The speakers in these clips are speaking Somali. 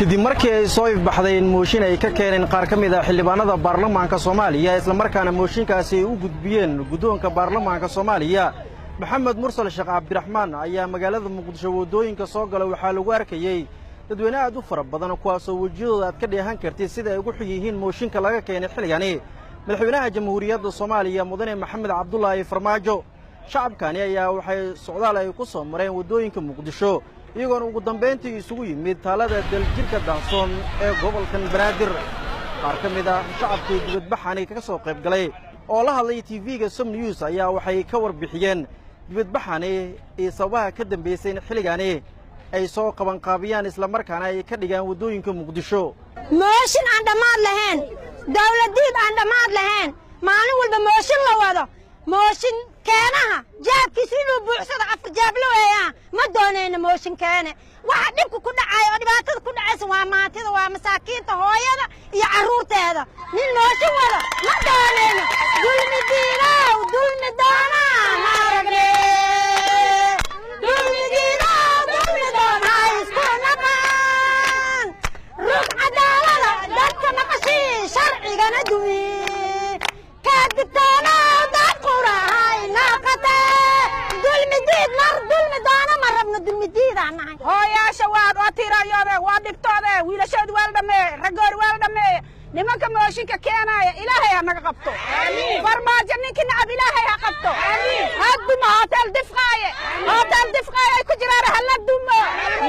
kadib markii ay soo ifbaxday mooshin ay ka keeneen qaar ka mid ah xildhibaanada baarlamaanka Soomaaliya isla markaana mooshinkaasi ay u gudbiyeen guddoonka baarlamaanka Soomaaliya Maxamed Mursal Sheekh Cabdiraxmaan ayaa magaalada Muqdisho wadooyinka soo galay waxaa lagu arkayay dadweyne aad u fara badan kuwaas oo wajiyadooda aad ka dheehan kartay sida ay ugu xigyihiin mooshinka laga keenay xilligani madaxweynaha jamhuuriyadda Soomaaliya mudane Maxamed Cabdullaahi Farmaajo shacabkani ayaa waxay socdaal ay ku soo mareen wadooyinka Muqdisho iyagoon ugu dambeyntii isugu yimid taalada daljirka Dahsoon ee gobolkan Banaadir qaar ka mid ah shacabkii dibadbaxani ka soo qayb galay oo la hadlay TV-ga Som News ayaa waxay ka warbixiyeen dibadbaxani ee sababaha ka dambeysay xilligani ay soo qaban qaabiyaan isla markaana ay ka dhigaan wadooyinka Muqdisho mooshin aan dhamaad lahayn dawladdiid aan dhamaad lahayn maalin walba mooshin la wado mooshin keenaha jaabkiisa inuu buuxsado afjaablo weeyaa ma doonayna mooshin keene waxa dhibku ku dhacay oo dhibaatada ku dhacaysa waa maantida waa masaakiinta hooyada iyo carruurteeda nin mooshin wado ma doonayna dulmi diinow dulmi doona ma aragne dulmi diinow dulmi doona isku naqan rug cadaalada dadka naqashii sharcigana duwi kaadibtoona hooyaasha waad oo tirayoode waa dhibtoode wiilasheedu waa la dhameeye raggoori waa la dhameeye nimanka mooshinka keenaaya ilaahay ha naga qabto farmaajo ninkii nacab ilaahay ha qabto hadduma hotel difqaaye ay ku jiraan hala dumo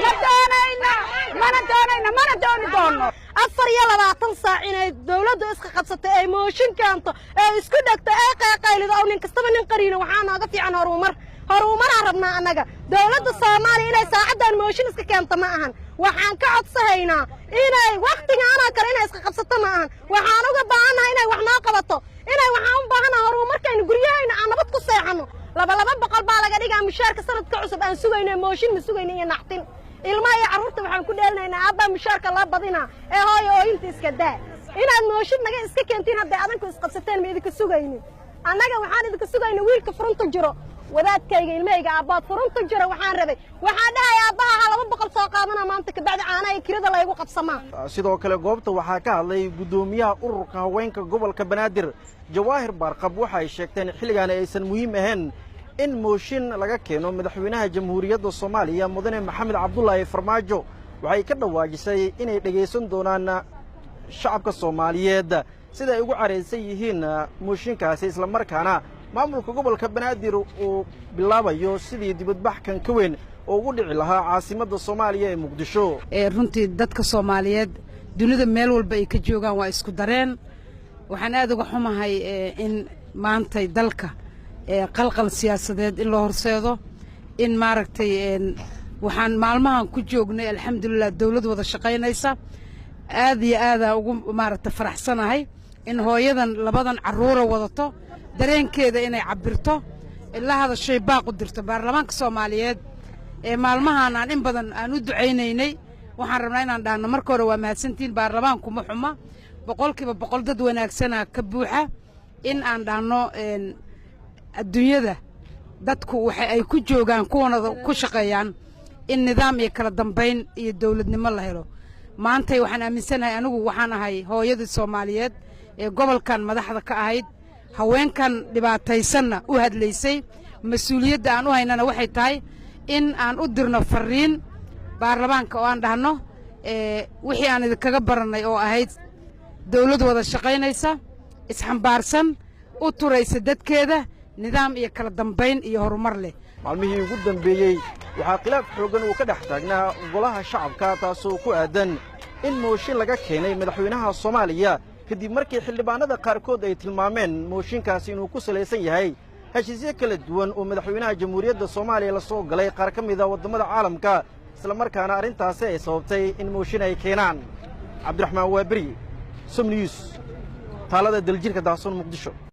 ma doonayna mana dooni doono 24 saac inay dawladdu iska qabsatay ay mooshin keento ee isku dhagto ee qayqaylido oo nin kastaba nin qariino waxaa nooga fiican horumar rabnaa annaga dawladda Soomaaliya inay saacadan mooshin iska keento ma ahan waxaan ka codsanaynaa inay waqtiga ana kale inay iska qabsato ma ahan waxaan uga baahanahay inay wax noo qabato waxaan u baahanahay horumarkayna guriyayna aan nabad ku seexano laba boqol baa laga dhigaa mushaarka sanadka cusub aan sugaynay mooshin ma sugaynay iyo naxtin ilmaha iyo carruurta waxaan ku dheelnaynaa aabba mushaarka la badina ee hooyo ooyinta iska daa inaad mooshin naga iska keentiin hadda adanku isqabsateen ma idinka sugaynin annaga waxaan idinka sugaynay wiilka furunta jiro wadaadkayga ilmahayga aabbaad furunta jiro waxaan dhahay aabbaha 200 soo qaadana maanta ka bacdi caanaha kirada la igu qabsamaa sidoo kale goobta waxaa ka hadlay gudoomiyaha ururka haweenka gobolka Banaadir Jawaahir Barqab waxay sheegteen xilligan aysan muhiim ahayn in mooshin laga keeno madaxweynaha jamhuuriyadda Soomaaliya mudane Maxamed Cabdullaahi Farmaajo waxay ka dhawaajisay inay dhageysan doonaan shacabka Soomaaliyeed sida ay ugu careysan yihiin mooshinkaasi isla markaana maamulka gobolka Banaadir uu bilaabayo sidii dibadbax kan ka weyn oo ugu dhici lahaa caasimadda Soomaaliya ee Muqdisho runtii dadka Soomaaliyeed dunida meel walba ay ka joogaan waa isku dareen waxaan aad uga xumahay in maanta dalka qalqal siyaasadeed in loo horseedo in maaragtay waxaan maalmahan ku joognay alxamdulillah dawlad wada shaqaynaysa aad iyo aad ugu maaragtay faraxsanahay in hooyadan labadan carruura wadato dareenkeeda inay cabirto ilaa hadashay baaq u dirto baarlamaanka Soomaaliyeed ee maalmahan aan in badan aan u duceynaynay waxaan rabnaa inaan dhaano marka hore waa mahadsantiin baarlamaanku ma xuma boqolkiiba boqol dad wanaagsana ka buuxa in aan dhaano adduunyada dadku waxa ay ku joogaan kuwana ku shaqeeyaan in nidaam iyo kala dambeyn iyo dawladnimo la helo maanta waxaan aaminsanahay anigu waxaan ahay hooyadii Soomaaliyeed ee gobolkan madaxda ka ahayd haweenkan dhibaataysanna u hadlaysay mas'uuliyadda aan u haynana waxay tahay in aan u dirno fariin baarlamaanka oo aan dhahno wixii aan idinkaga baranay oo ahayd dawlad wada shaqaynaysa isxambaarsan u turaysa dadkeeda nidaam iyo kala dambeyn iyo horumar leh maalmihii ugu dambeeyay waxaa khilaaf xoogan uu ka dhex taagnaa golaha shacabka taasoo ku aadan in mooshin laga keenay madaxweynaha Soomaaliya kadib markii xildhibaanada qaarkood ay tilmaameen mooshinkaasi inuu ku salaysan yahay heshiisyo kala duwan oo madaxweynaha jamhuuriyadda Soomaaliya la soo galay qaar ka mid ah wadamada caalamka isla markaana arintaasi ay sababtay in mooshin ay keenaan Cabdiraxmaan Waabiri Som News taalada daljirka Dahsoon Muqdisho